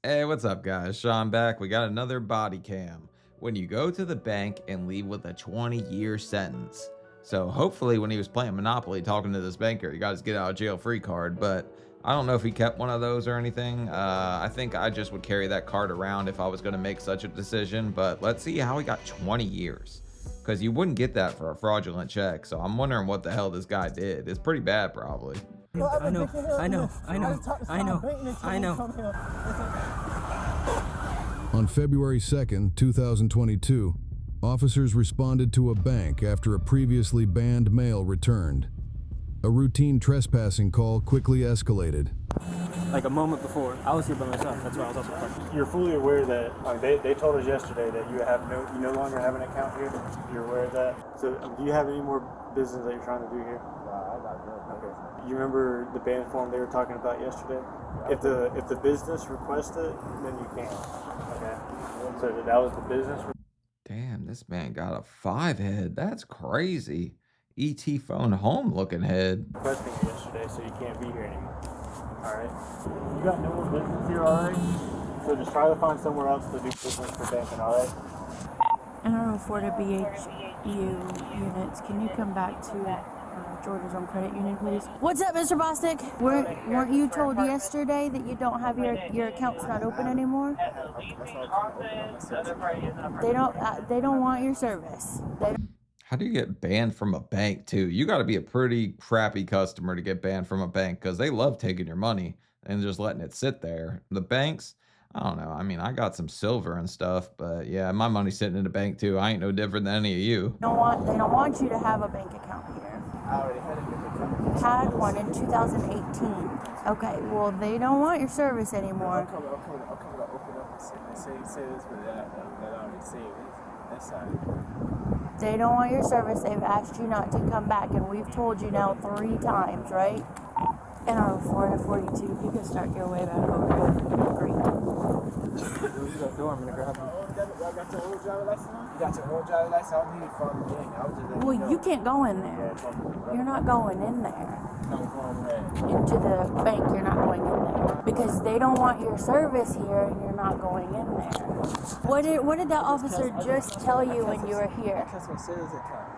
Hey, what's up, guys? Sean back. We got another body cam. When you go to the bank and leave with a 20-year sentence. So hopefully, when he was playing Monopoly, talking to this banker, he got his get out of jail free card. But I don't know if he kept one of those or anything. I think I just would carry that card around if I was going to make such a decision. But let's see how he got 20 years. Because you wouldn't get that for a fraudulent check. So I'm wondering what the hell this guy did. It's pretty bad, probably. I know. On February 2nd, 2022, officers responded to a bank after a previously banned male returned. A routine trespassing call quickly escalated. Like a moment before, I was here by myself. That's why I was also parking. You're fully aware that they told us yesterday that you no longer have an account here. You're aware of that. So do you have any more business that you're trying to do here? I got good. Okay. You remember the ban form they were talking about yesterday? If the business requests it, then you can. Okay. So that was the business. Damn, this man got a 5 head. That's crazy. ET phone home looking head. Requesting it yesterday, so you can't be here anymore. All right. You got no more business here already. So just try to find somewhere else to do business for banking. All right. I don't know for the BHU units. Can you come back to Georgia's Home Credit Union, please? What's up, Mr. Bostic? Weren't you told yesterday that you don't have your account's not open anymore? They don't want your service. How do you get banned from a bank too? You got to be a pretty crappy customer to get banned from a bank because they love taking your money and just letting it sit there. The banks, I don't know. I mean, I got some silver and stuff, but yeah, my money's sitting in the bank too. I ain't no different than any of you. They don't want you to have a bank account here. I already had a bank account. Had one in 2018. Okay, well, they don't want your service anymore. I'll come open up and say this for that I already saved it. That's side. They don't want your service. They've asked you not to come back, and we've told you now 3 times, right? And on 4 to 42, you can start your way back over. Great. I'm gonna grab him. Y'all got your old driver license on? You got your old driver license? I don't need it from the gang. I was just letting you know. Well, you can't go in there. You're not going in there. No, going there. Into the bank, you're not going in there. Because they don't want your service here, and you're not going in there. What did that officer just tell you when you were here? I got my savings account.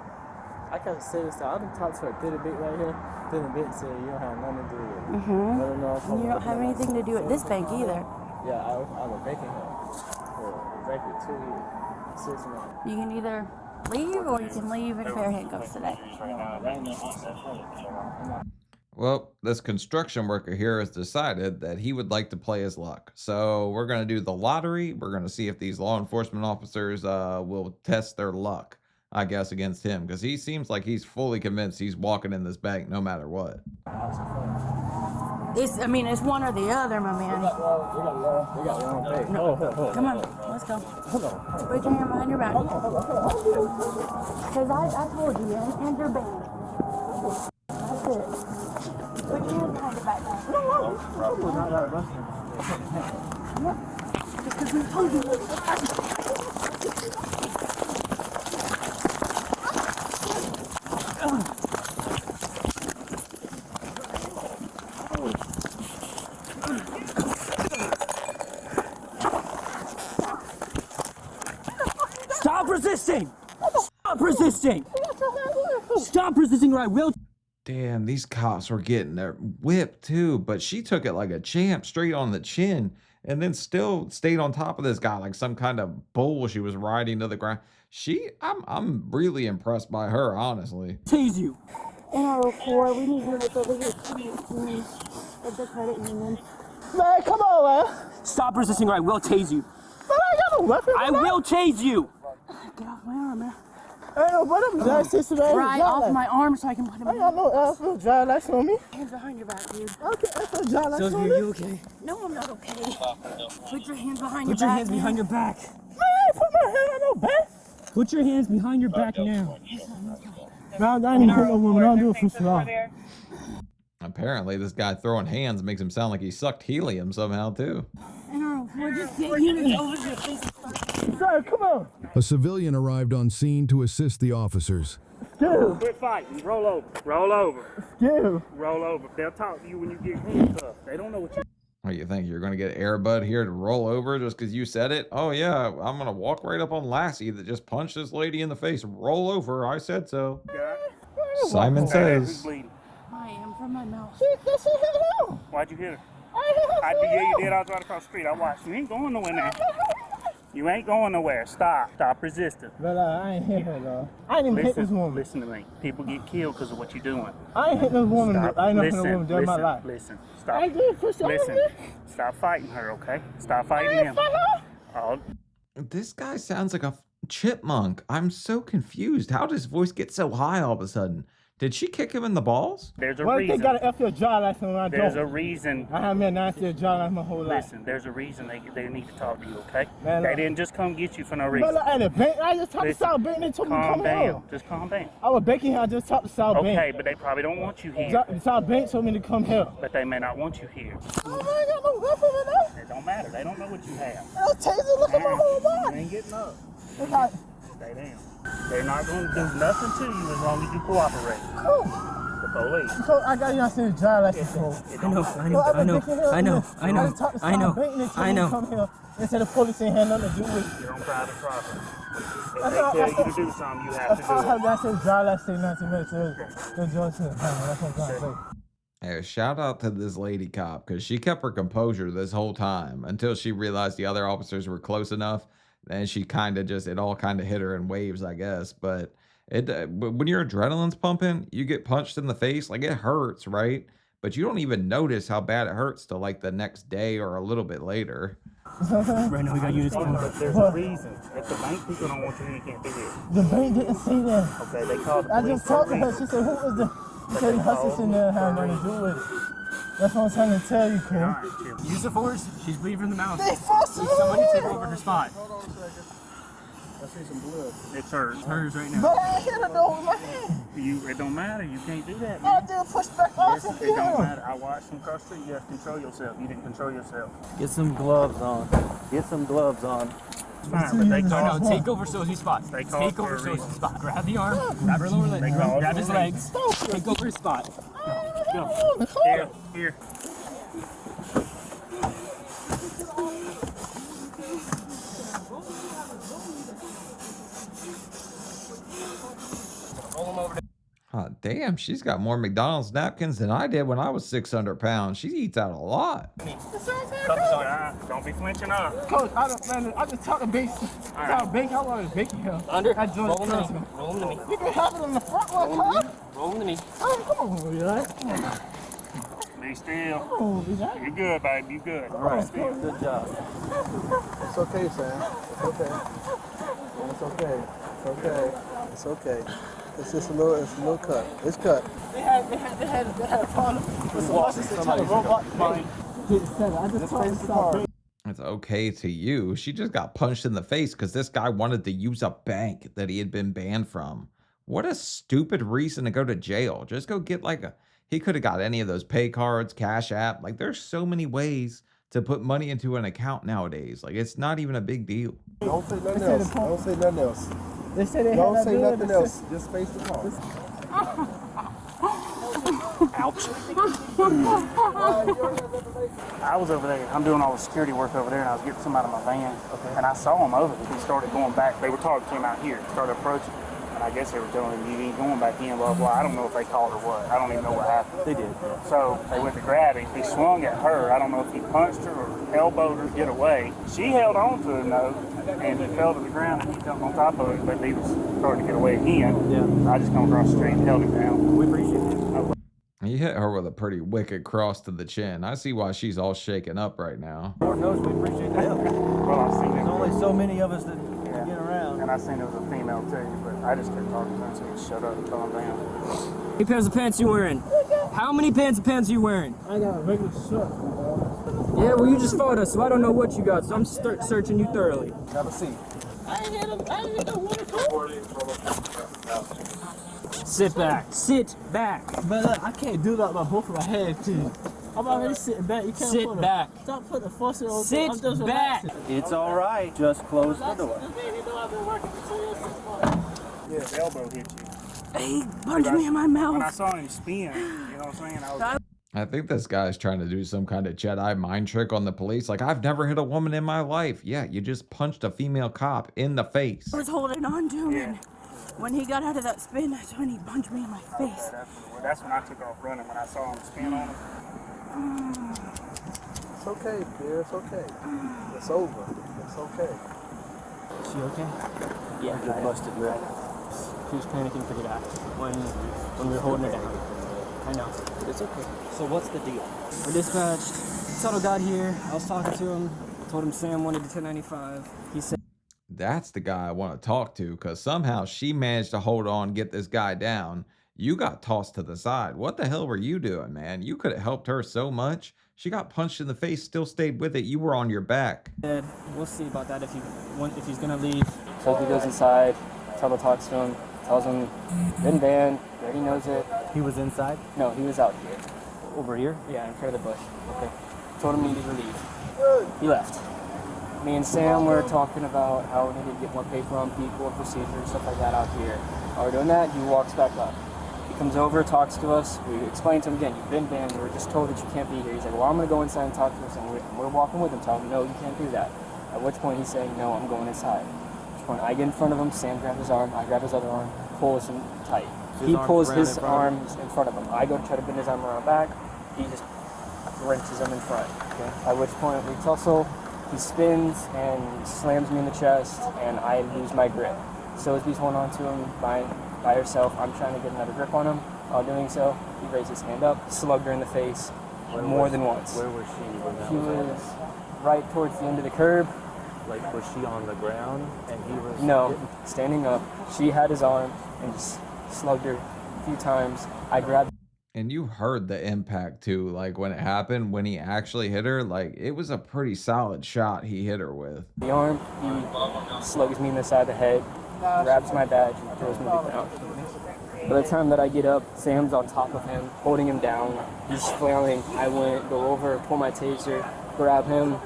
I got a savings account. I've been talking to a bit right here. Bit said you don't have nothing to do with it. Mm-hmm. You don't have anything to do with this bank either. Yeah, I'm a banking here for exactly 2 years, 6 months. You can either leave or you can leave in fair handcuffs today. Well, this construction worker here has decided that he would like to play his luck. So we're going to do the lottery. We're going to see if these law enforcement officers will test their luck, I guess, against him. Because he seems like he's fully convinced he's walking in this bank no matter what. It's one or the other, my man. We got one pay. No. Come on, let's go. Hold on. Put your hand behind your back. Because I told you, and your band. That's it. Put your hand behind your back now. Yep. Just because we told you. Stop resisting! Stop resisting! Stop resisting or I will. Damn, these cops were getting their whip too, but she took it like a champ, straight on the chin, and then still stayed on top of this guy like some kind of bull she was riding to the ground. I'm really impressed by her, honestly. Tase you. NR04, we need units over here of the credit union. Man, come on, man. Stop resisting or I will tase you. Man, I ain't got no weapon. I will tase you. Get off my arm, man. I ain't no weapon. Right off my arm so I can put him I in. got no drive license on me. Hands behind your back, dude. Okay, that's no drive license on me. You okay? No, I'm not okay. Put your hands behind Put your your back. hands behind your back. Man, I ain't put my hand on no back. Put your hands behind your back now. No, I ain't even put no woman. I don't do it for so long. Apparently, this guy throwing hands makes him sound like he sucked helium somehow too. NR04, just get units over here, please. Sir, come on. A civilian arrived on scene to assist the officers. Dude. Quit fighting. Roll over. Roll over. Dude. Roll over. They'll talk to you when you get handcuffed. They don't know what you. What do you think? You're going to get Airbud here to roll over just because you said it? Oh, yeah, I'm going to walk right up on Lassie that just punched this lady in the face. Roll over. I said so. Simon says. I am from my mouth. Why'd you hit her? You did. I was right across the street. I watched. You ain't going nowhere now. You ain't going nowhere. Stop. Stop resisting. But I ain't hit her, though. I ain't even hit this woman. Listen to me. People get killed because of what you're doing. I ain't hit no woman. Stop. I ain't hit no woman during my life. Listen. Stop. I did push her. Listen. Stop fighting her, okay? Stop fighting him. Oh. This guy sounds like a chipmunk. I'm so confused. How does his voice get so high all of a sudden? Did she kick him in the balls? There's a Well, reason. they got an FL drive license when I don't. There's a reason. I haven't been an FL drive license my whole life. Listen, there's a reason they need to talk to you, okay? Man, they didn't just come get you for no reason. But at the bank, I just talked to South Bank. They told me to Calm come here. down. Just calm down. I was banking here. I just talked to South Bank. Okay, but they probably don't want you here. South Bank told me to come here. But they may not want you here. Oh, I ain't got no weapon in there. It don't matter. They don't know what you have. I was tasing looking my whole You body. ain't getting up. It's like, Stay down. They're not going to do nothing to you as long as you cooperate. cool. The police. So I got you on the drive license. I know. They said the police ain't had nothing to do with it. You're on private property. If I they thought- tell I you to thought- do something, you have I to thought do it. I said drive license, say 19 minutes. The judge said, that's what I'm trying to say. Hey, shout out to this lady cop because she kept her composure this whole time until she realized the other officers were close enough. Then she kind of it all kind of hit her in waves, I guess. But when your adrenaline's pumping, you get punched in the face, like it hurts, right? But you don't even notice how bad it hurts till like the next day or a little bit later. Right now we got units coming. But there's a reason. If the bank people don't want you here, you can't be here. The bank didn't say that. Okay, they called the I police just for a talked to her. reason. She said, who is the... She said, Hussey's in there had nothing to do with it. That's what I'm trying to tell you, All kid. right, chill. Use the force. She's bleeding from the mouth. They fussing Somebody take over her spot. I see some blood. It's hers. It's hers right now. But I hit her though with my hand. It don't matter. You can't do that, I man. did push back off and It don't hit her. matter. I watched them cross the street. You have to control yourself. You didn't control yourself. Get some gloves on. Get some gloves on. It's fine, but they No, called. take over Sosie's spot. They called Take for over a Sosie's reason. spot. Grab the arm. Grab her lower leg. They called Grab for his a legs. Take over his spot. Go. Here. Oh, damn, she's got more McDonald's napkins than I did when I was 600 pounds. She eats out a lot. Don't be flinching up. Coach, I just talked to base. I want to bake here. Under. I joined Roll the him to me. person. Roll him to me. You can have it in the front one, huh? Roll him to me. Oh, come on, you right? Be still. Oh, you right? You're good, babe. You good. All right, Still. good job. It's okay, Sam. It's okay. It's okay. It's okay. It's okay. It's just a little cut. It's cut. They had a problem with some buses that tried to robot mine. I just told him stop. It's okay to you. She just got punched in the face because this guy wanted to use a bank that he had been banned from. What a stupid reason to go to jail. Just go get he could have got any of those pay cards, Cash App. Like there's so many ways to put money into an account nowadays. Like it's not even a big deal. Don't say nothing else. Don't say nothing else. They said they Don't had say nothing else. Just face the call. Ouch. I was over there. I'm doing all the security work over there, and I was getting some out of my van. Okay. And I saw him over there. He started going back. They were talking, came out here, started approaching. And I guess they were telling him, you ain't going back in, blah, blah. I don't know if they called or what. I don't even know what happened. They did. So they went to grab him. He swung at her. I don't know if he punched her or elbowed her to get away. She held on to him, though, and he fell to the ground, and he jumped on top of him, but he was starting to get away again. Yeah. I just come across the street and held him down. We appreciate it. He hit her with a pretty wicked cross to the chin. I see why she's all shaken up right now. Lord knows we appreciate the help. Well, I seen There's it. only so many of us that get around. And I seen it was a female too, but I just kept talking to him, so he shut up and calm down. How many pairs of pants you wearing? How many pants of pants are you wearing? I got a regular shirt. Yeah, well, you just fought us, so I don't know what you got, so I'm searching you thoroughly. Have a seat. I ain't had no water coat. Sit back. Sit back. But look, I can't do that by both of my heads, too. I'm already sitting back. You can't Sit put back. Stop putting the force on. Sit I'm just back. relaxing. It's all right. Just close the door. This baby know I've been working for 2 years since morning. Yeah, his elbow hit you. He punched me in my When I mouth. saw him spin, you know what I'm saying? I was I think this guy's trying to do some kind of Jedi mind trick on the police. Like, I've never hit a woman in my life. Yeah, you just punched a female cop in the face. I was holding on to him, and when he got out of that spin, that's when he punched me in my face. That's when I took off running when I saw him spin on him. It's okay, dear. It's okay. It's over. It's okay. She okay? Yeah, I busted lip. She was panicking pretty bad when we were holding her down. I know. It's okay. So what's the deal? We're dispatched. Tuttle got here. I was talking to him. Told him Sam wanted the 1095. He said, That's the guy I want to talk to, because somehow she managed to hold on, get this guy down. You got tossed to the side. What the hell were you doing, man? You could have helped her so much. She got punched in the face, still stayed with it. You were on your back. we'll see about that if he's gonna leave. So he goes inside. Tuttle talks to him. Tells him, been banned. He already knows it. He was inside? No, he was out here. Over here? Yeah, in front of the bush. Okay. Told him he needed to leave. He left. Me and Sam were talking about how we needed to get more paper on people and procedures and stuff like that out here. While we're doing that, he walks back up. He comes over, talks to us. We explain to him again, you've been banned. We were just told that you can't be here. He's like, well, I'm going to go inside and talk to us. And we're walking with him, telling him, no, you can't do that. At which point he's saying, no, I'm going inside. At which point I get in front of him, Sam grabs his arm, I grab his other arm, pulls him tight. He pulls his arms in front of him. I go to try to bend his arm around back. He just wrenches him in front. Okay. At which point we tussle. He spins and slams me in the chest, and I lose my grip. So as he's holding on to him by herself, I'm trying to get another grip on him. While doing so, he raised his hand up, slugged her in the face more than once. Where was she when that She was right towards the end of the curb. Like, was she on the ground and he was... No, standing up. She had his arm and just slugged her a few times. I grabbed. And you heard the impact too, like when it happened, when he actually hit her, like it was a pretty solid shot he hit her with. The arm, he slugs me in the side of the head, grabs my badge, and throws me to the ground. By the time that I get up, Sam's on top of him, holding him down. He's flailing. I go over, pull my taser, grab him,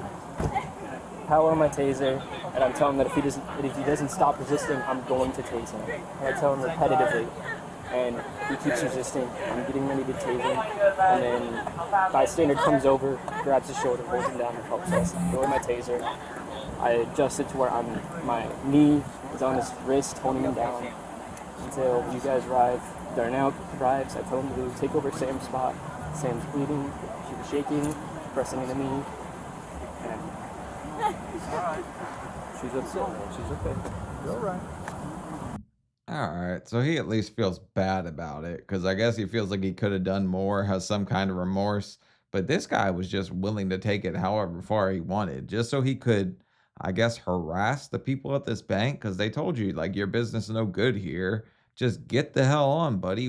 power on my taser, and I'm telling him that if he doesn't stop resisting, I'm going to tase him. And I tell him repetitively. And he keeps resisting. I'm getting ready to tase him. And then bystander comes over, grabs his shoulder, holds him down, and helps us. Lower my taser. I adjust it to where my knee is on his wrist, holding him down until you guys arrive. Darnell arrives. I told him to take over Sam's spot. Sam's bleeding. She was shaking, pressing into me. And She's upset. She's okay. You're all right. All right, so he at least feels bad about it, because I guess he feels like he could have done more, has some kind of remorse. But this guy was just willing to take it however far he wanted, just so he could, I guess, harass the people at this bank, because they told you, like, your business is no good here. Just get the hell on, buddy.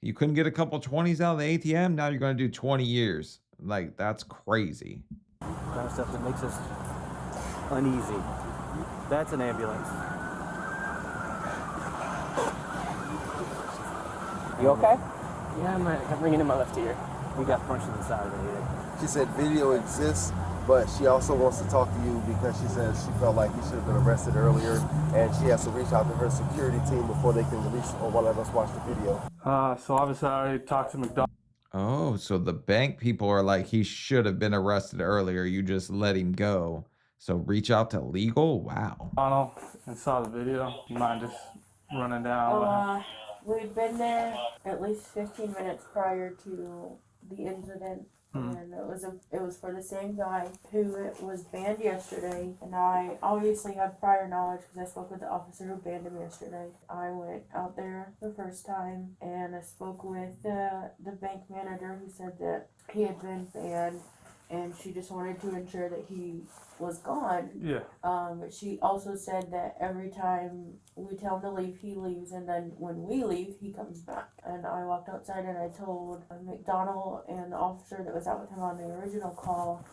You couldn't get a couple 20s out of the ATM, now you're going to do 20 years. Like, that's crazy. Kind of stuff that makes us uneasy. That's an ambulance. you okay? Yeah, I'm ringing in my left ear. We got punched in the side of the head. She said video exists, but she also wants to talk to you because she says she felt like he should have been arrested earlier, and she has to reach out to her security team before they can release or let us watch the video. So obviously I talked to McDonald. Oh, so the bank people are like, he should have been arrested earlier. You just let him go. So reach out to legal? Wow. And saw the video. You mind just running down? We'd been there at least 15 minutes prior to the incident, and it was for the same guy who was banned yesterday. And I obviously had prior knowledge because I spoke with the officer who banned him yesterday. I went out there the first time and I spoke with the bank manager who said that he had been banned, and she just wanted to ensure that he was gone. Yeah. She also said that every time we tell him to leave, he leaves, and then when we leave, he comes back. And I walked outside and I told McDonald and the officer that was out with him on the original call,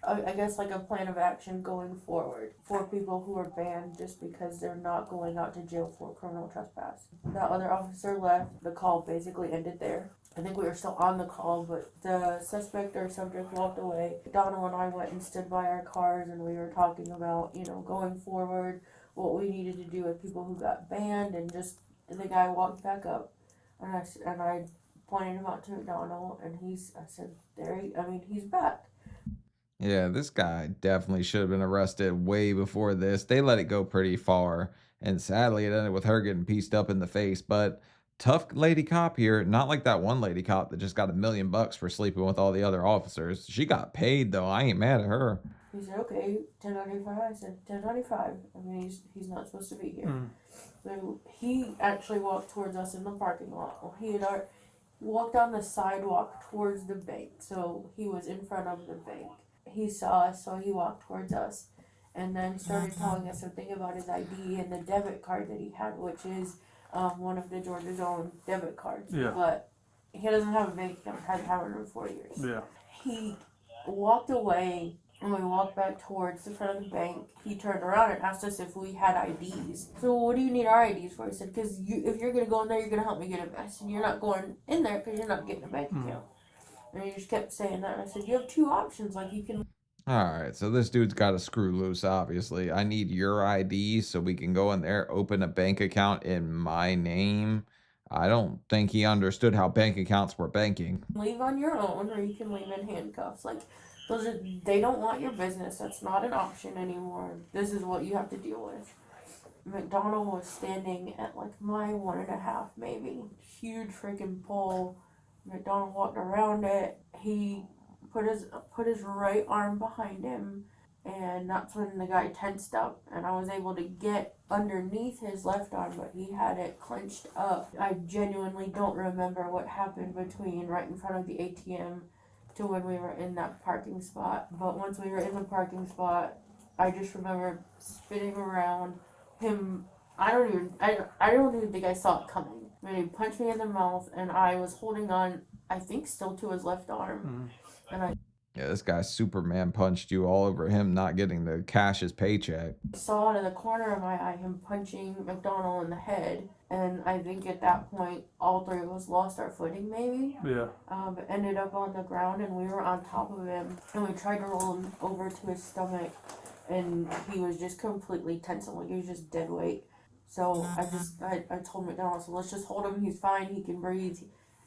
I guess like a plan of action going forward for people who are banned just because they're not going out to jail for criminal trespass. That other officer left. The call basically ended there. I think we were still on the call, but the suspect or subject walked away. Donald and I went and stood by our cars, and we were talking about, going forward, what we needed to do with people who got banned, and just the guy walked back up, and I pointed him out to McDonald, and I said, he's back. Yeah, this guy definitely should have been arrested way before this. They let it go pretty far, and sadly, it ended with her getting pieced up in the face. But tough lady cop here, not like that one lady cop that just got $1 million for sleeping with all the other officers. She got paid though. I ain't mad at her. He said, okay, 1095. I said, 1095. He's not supposed to be here. So he actually walked towards us in the parking lot. Well, he had already walked on the sidewalk towards the bank, so he was in front of the bank. He saw us, so he walked towards us, and then started telling us something about his ID and the debit card that he had, which is one of the Georgia Zone debit cards. Yeah. But he doesn't have a bank account. Hasn't had one in 4 years. Yeah. He walked away, and we walked back towards the front of the bank. He turned around and asked us if we had IDs. So what do you need our IDs for? He said, because if you're going to go in there, you're going to help me get a vest. And you're not going in there because you're not getting a bank account. And he just kept saying that. And I said, you have two options. Like, you can... All right, so this dude's got a screw loose, obviously. I need your ID so we can go in there, open a bank account in my name. I don't think he understood how bank accounts were banking. Leave on your own, or you can leave in handcuffs. Like, they don't want your business. That's not an option anymore. This is what you have to deal with. McDonald was standing at like my 1.5, maybe. Huge freaking pole. McDonald walked around it. He put his right arm behind him, and that's when the guy tensed up, and I was able to get underneath his left arm, but he had it clenched up. I genuinely don't remember what happened between right in front of the ATM to when we were in that parking spot. But once we were in the parking spot, I just remember spinning around him. I don't even think I saw it coming. I mean, he punched me in the mouth, and I was holding on, I think, still to his left arm. And Yeah, this guy Superman punched you all over him not getting to cash his paycheck. I saw out of the corner of my eye him punching McDonald in the head, and I think at that point all three of us lost our footing, maybe. Yeah. But ended up on the ground, and we were on top of him, and we tried to roll him over to his stomach, and he was just completely tense, like he was just dead weight. So I told McDonald, so let's just hold him. He's fine. He can breathe.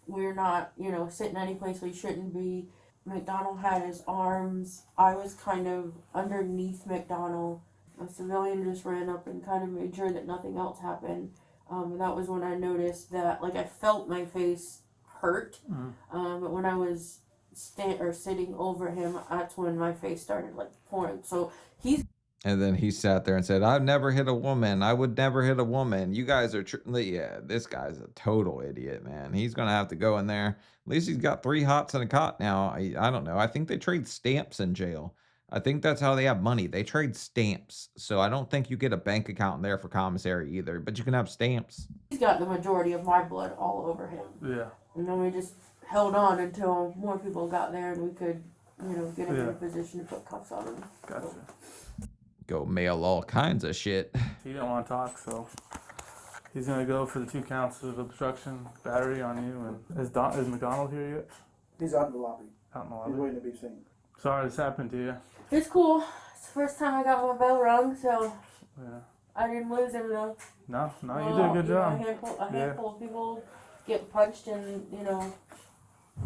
We're not, sitting any place we shouldn't be. McDonald had his arms. I was kind of underneath McDonald. A civilian just ran up and kind of made sure that nothing else happened. And that was when I noticed that, like, I felt my face hurt. But when I was sitting over him, that's when my face started, like, pouring. So And then he sat there and said, I've never hit a woman. I would never hit a woman. You guys are... Yeah, this guy's a total idiot, man. He's going to have to go in there. At least he's got 3 hots and a cot now. I don't know. I think they trade stamps in jail. I think that's how they have money. They trade stamps. So I don't think you get a bank account in there for commissary either. But you can have stamps. He's got the majority of my blood all over him. Yeah. And then we just held on until more people got there and we could, get him in a position to put cuffs on him. Gotcha. Go mail all kinds of shit. He didn't want to talk, so he's gonna go for the 2 counts of obstruction, battery on you. And is McDonald here yet? He's out in the lobby. Out in the He's lobby. waiting to be seen. Sorry this happened to you. It's cool. It's the first time I got my bell rung, so Yeah. I didn't lose him though. No, you did a good job. A handful of people get punched and,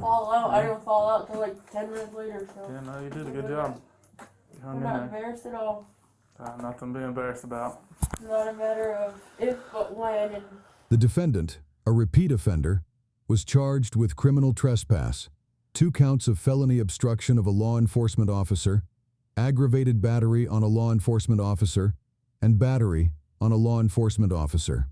fall out. I didn't fall out till like 10 minutes later, so. Yeah, no, you did a good job. You hung I'm in not there. embarrassed at all. Nothing to be embarrassed about. It's not a matter of if, but when. And The defendant, a repeat offender, was charged with criminal trespass, 2 counts of felony obstruction of a law enforcement officer, aggravated battery on a law enforcement officer, and battery on a law enforcement officer.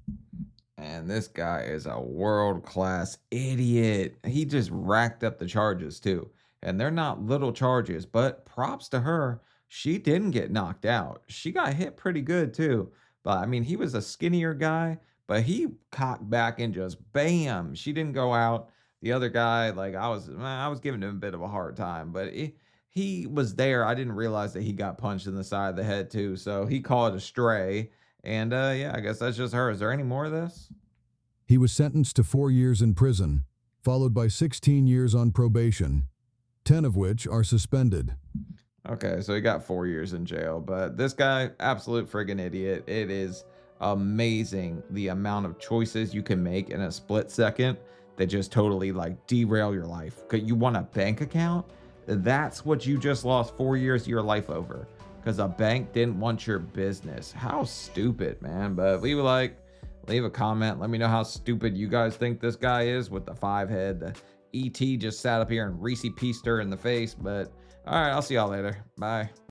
And this guy is a world-class idiot. He just racked up the charges too. And they're not little charges, but props to her. She didn't get knocked out. She got hit pretty good too. But I mean, he was a skinnier guy, but he cocked back and just bam. She didn't go out. The other guy, like I was giving him a bit of a hard time, but he was there. I didn't realize that he got punched in the side of the head too. So he called it a stray. And yeah, I guess that's just her. Is there any more of this? He was sentenced to 4 years in prison, followed by 16 years on probation, 10 of which are suspended. Okay, so he got 4 years in jail, but this guy, absolute friggin' idiot. It is amazing the amount of choices you can make in a split second that just totally like derail your life. You want a bank account? That's what you just lost 4 years of your life over, because a bank didn't want your business. How stupid, man. But leave a comment. Let me know how stupid you guys think this guy is with the 5 head. The ET just sat up here and Reese pieced her in the face. But all right, I'll see y'all later. Bye.